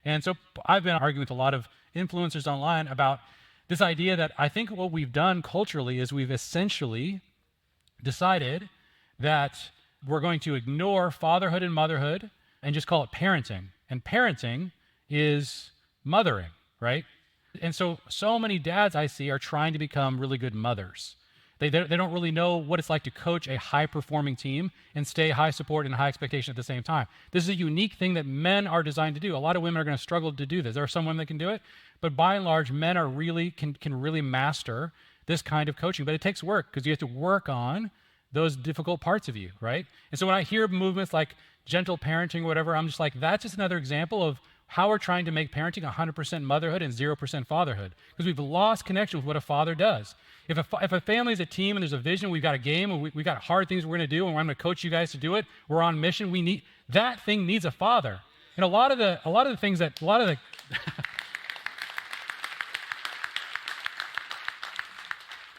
And so I've been arguing with a lot of influencers online about this idea that I think what we've done culturally is we've essentially decided that we're going to ignore fatherhood and motherhood and just call it parenting. And parenting is mothering, right? And so many dads I see are trying to become really good mothers. They don't really know what it's like to coach a high performing team and stay high support and high expectation at the same time. This is a unique thing that men are designed to do. A lot of women are going to struggle to do this. There are some women that can do it, but by and large, men are really can really master this kind of coaching. But it takes work because you have to work on those difficult parts of you, right? And so when I hear movements like gentle parenting or whatever, I'm just like, that's just another example of how we're trying to make parenting 100% motherhood and 0% fatherhood, because we've lost connection with what a father does. If a family is a team and there's a vision, we've got a game, and we've got hard things we're going to do, and I'm going to coach you guys to do it. We're on mission. We need that thing needs a father. And a lot of the things that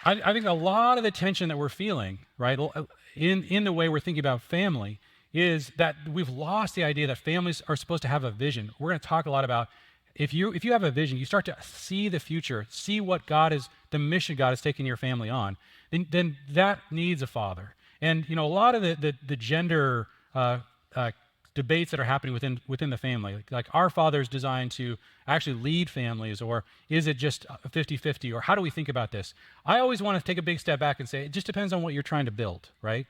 I think a lot of the tension that we're feeling, right, in the way we're thinking about family, is that we've lost the idea that families are supposed to have a vision. We're going to talk a lot about if you have a vision, you start to see the future, see what the mission God is taking your family on, then that needs a father. And a lot of the gender debates that are happening within the family, like our father is designed to actually lead families, or is it just 50-50, or how do we think about this? I always want to take a big step back and say it just depends on what you're trying to build, right?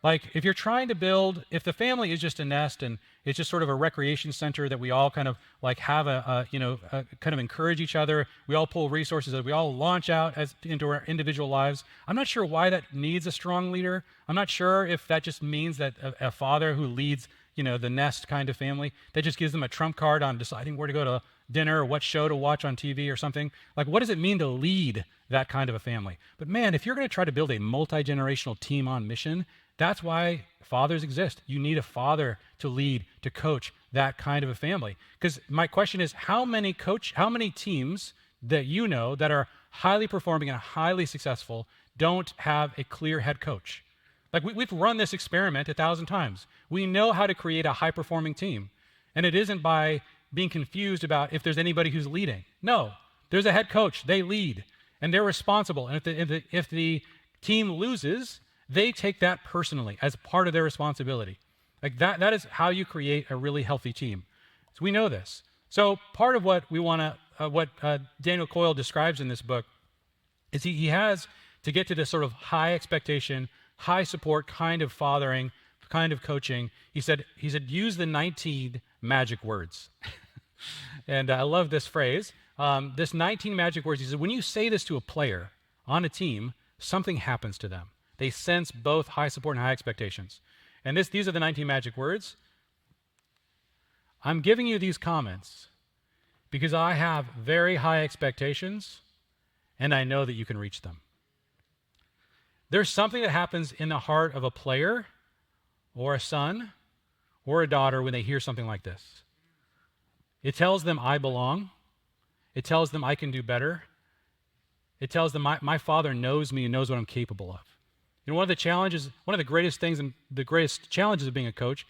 Like if you're trying to build, if the family is just a nest and it's just sort of a recreation center that we all kind of like have kind of encourage each other, we all pull resources, that we all launch out into our individual lives. I'm not sure why that needs a strong leader. I'm not sure if that just means that a father who leads, the nest kind of family, that just gives them a trump card on deciding where to go to dinner or what show to watch on TV or something. Like, what does it mean to lead that kind of a family? But man, if you're going to try to build a multi-generational team on mission, that's why fathers exist. You need a father to lead, to coach that kind of a family. Because my question is, how many teams that that are highly performing and highly successful don't have a clear head coach? Like we've run this experiment 1,000 times. We know how to create a high-performing team. And it isn't by being confused about if there's anybody who's leading. No, there's a head coach. They lead, and they're responsible. And if the team loses, they take that personally as part of their responsibility. Like that is how you create a really healthy team. So we know this. So part of what we want to, Daniel Coyle describes in this book is he has to get to this sort of high expectation, high support kind of fathering, kind of coaching. He said, use the 19 magic words. And I love this phrase. This 19 magic words, he said, when you say this to a player on a team, something happens to them. They sense both high support and high expectations. And these are the 19 magic words. I'm giving you these comments because I have very high expectations and I know that you can reach them. There's something that happens in the heart of a player or a son or a daughter when they hear something like this. It tells them I belong. It tells them I can do better. It tells them my father knows me and knows what I'm capable of. One of the greatest things and the greatest challenges of being a coach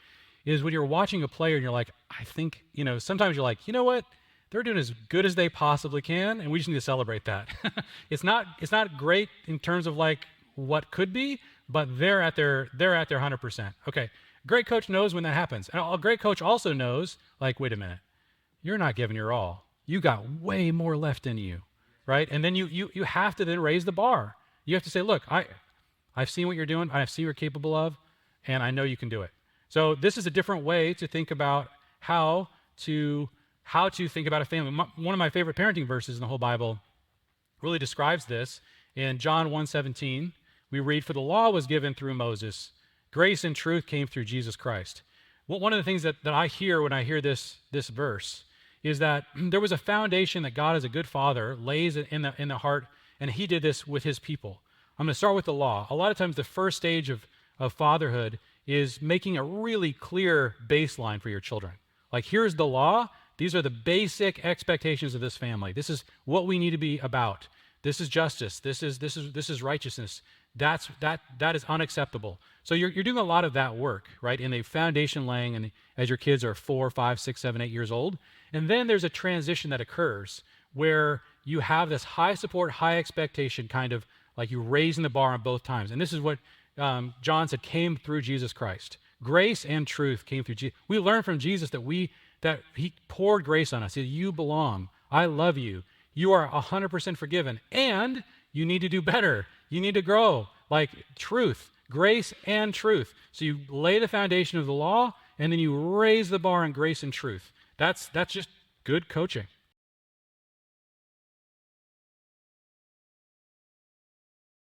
is when you're watching a player and you're like, I think, sometimes you're like, you know what? They're doing as good as they possibly can, and we just need to celebrate that. It's not great in terms of like what could be, but they're at their 100%. Okay, great coach knows when that happens. And a great coach also knows, like, wait a minute, you're not giving your all. You got way more left in you, right? And then you have to then raise the bar. You have to say, look, I've seen what you're doing, I see what you're capable of, and I know you can do it. So this is a different way to think about how to think about a family. One of my favorite parenting verses in the whole Bible really describes this. In John 1:17, we read, for the law was given through Moses, grace and truth came through Jesus Christ. Well, one of the things that I hear when I hear this verse is that there was a foundation that God as a good father lays in the heart, and he did this with his people. I'm going to start with the law. A lot of times the first stage of fatherhood is making a really clear baseline for your children. Like, here's the law. These are the basic expectations of this family. This is what we need to be about. This is justice. This is righteousness. that is unacceptable. So you're doing a lot of that work, right, in the foundation laying, and as your kids are 4, 5, 6, 7, 8 years old, and then there's a transition that occurs where you have this high support, high expectation kind of like you're raising the bar on both times. And this is what John said came through Jesus Christ. Grace and truth came through Jesus. We learn from Jesus that he poured grace on us. He said, you belong. I love you. You are 100% forgiven, and you need to do better. You need to grow, like truth, grace and truth. So you lay the foundation of the law, and then you raise the bar on grace and truth. That's just good coaching.